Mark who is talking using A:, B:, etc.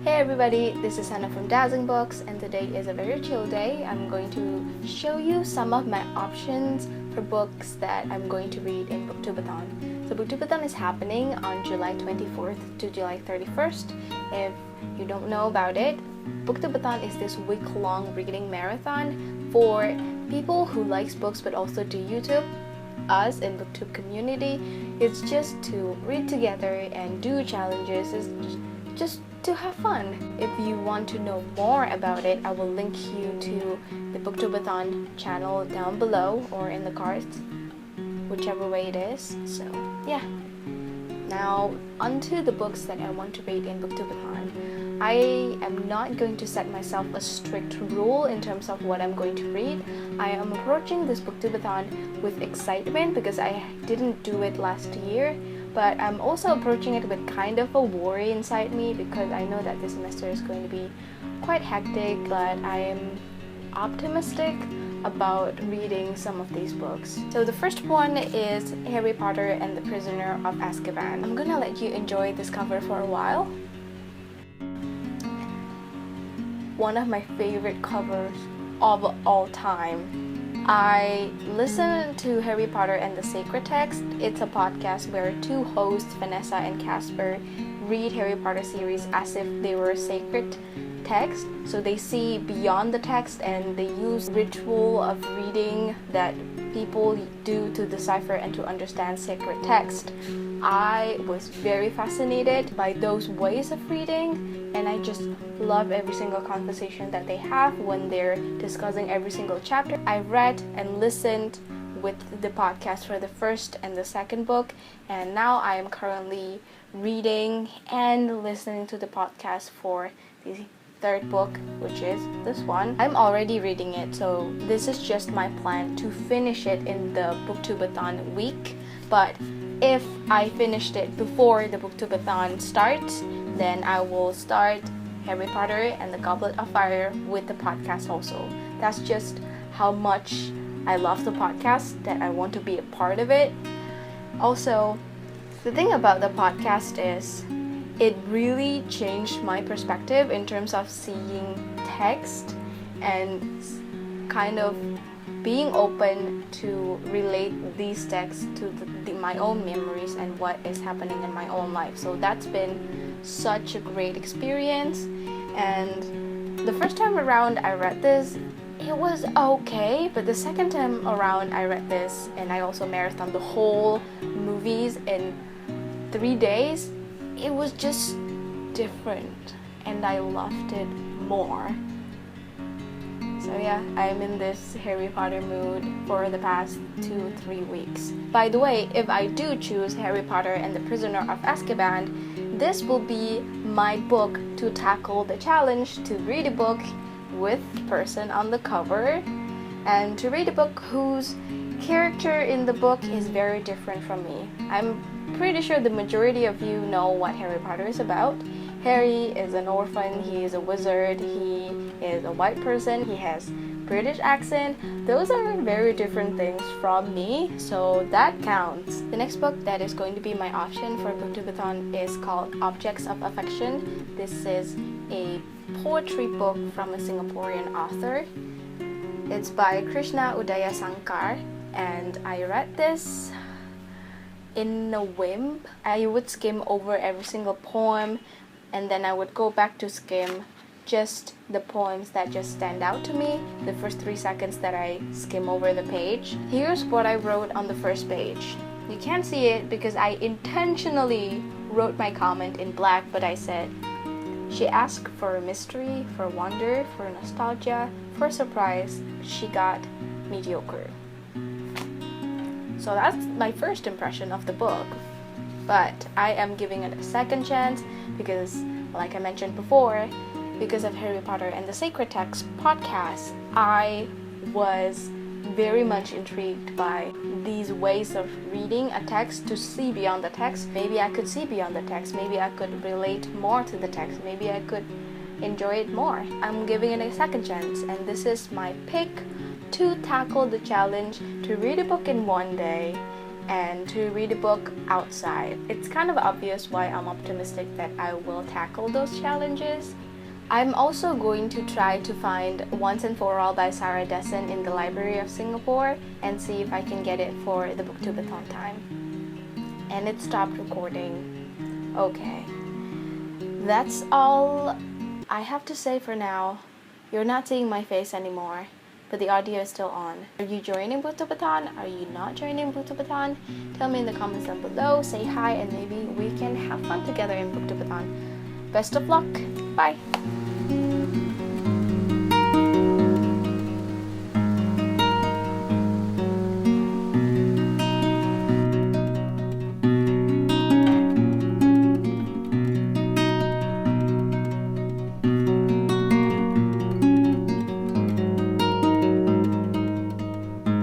A: Hey everybody, this is Hannah from Dazzling Books, and today is a very chill day. I'm going to show you some of my options for books that I'm going to read in BOOKTUBEATHON. So BOOKTUBEATHON is happening on July 24th to July 31st. If you don't know about it, BOOKTUBEATHON is this week-long reading marathon for people who likes books but also do YouTube. Us in BookTube community, it's just to read together and do challenges. It's just to have fun. If you want to know more about it, I will link you to the BOOKTUBEATHON channel down below or in the cards, whichever way it is. So yeah, now onto the books that I want to read in BOOKTUBEATHON. I am not going to set myself a strict rule in terms of what I'm going to read. I am approaching this BOOKTUBEATHON with excitement because I didn't do it last year. But I'm also approaching it with kind of a worry inside me because I know that this semester is going to be quite hectic, but I am optimistic about reading some of these books. So the first one is Harry Potter and the Prisoner of Azkaban. I'm gonna let you enjoy this cover for a while. One of my favorite covers of all time. I listen to Harry Potter and the Sacred Text. It's a podcast where two hosts, Vanessa and Casper, read Harry Potter series as if they were sacred text. So they see beyond the text and they use ritual of reading that people do to decipher and to understand sacred text. I was very fascinated by those ways of reading, and I just love every single conversation that they have when they're discussing every single chapter. I read and listened with the podcast for the first and the second book, and now I am currently reading and listening to the podcast for the third book, which is this one. I'm already reading it, so this is just my plan to finish it in the BOOKTUBEATHON week. But if I finished it before the BOOKTUBEATHON starts, then I will start Harry Potter and the Goblet of Fire with the podcast also. That's just how much I love the podcast that I want to be a part of it. Also, the thing about the podcast is it really changed my perspective in terms of seeing text and kind of being open to relate these texts to my own memories and what is happening in my own life. So that's been such a great experience. And the first time around I read this, it was okay, but the second time around I read this and I also marathoned the whole movies in 3 days. It was just different and I loved it more. So yeah, I'm in this Harry Potter mood for the past 2-3 weeks. By the way, if I do choose Harry Potter and the Prisoner of Azkaban, this will be my book to tackle the challenge to read a book with the person on the cover and to read a book whose character in the book is very different from me. I'm pretty sure the majority of you know what Harry Potter is about. Harry is an orphan, he is a wizard, he is a white person, he has British accent. Those are very different things from me, so that counts. The next book that is going to be my option for BOOKTUBEATHON is called Objects of Affection. This is a poetry book from a Singaporean author. It's by Krishna Udaya Sankar, and I read this in a whim. I would skim over every single poem and then I would go back to skim just the poems that just stand out to me the first 3 seconds that I skim over the page. Here's what I wrote on the first page. You can't see it because I intentionally wrote my comment in black, but I said, she asked for mystery, for wonder, for nostalgia, for surprise. She got mediocre. So that's my first impression of the book. But I am giving it a second chance because, like I mentioned before, because of Harry Potter and the Sacred Text podcast, I was very much intrigued by these ways of reading a text to see beyond the text. Maybe I could see beyond the text. Maybe I could relate more to the text. Maybe I could enjoy it more. I'm giving it a second chance, and this is my pick to tackle the challenge to read a book in one day and to read a book outside. It's kind of obvious why I'm optimistic that I will tackle those challenges. I'm also going to try to find Once and For All by Sarah Dessen in the Library of Singapore and see if I can get it for the BOOKTUBEATHON time. And it stopped recording. Okay. That's all I have to say for now. You're not seeing my face anymore, but the audio is still on. Are you joining BOOKTUBEATHON? Are you not joining BOOKTUBEATHON? Tell me in the comments down below, say hi, and maybe we can have fun together in BOOKTUBEATHON. Best of luck. Bye.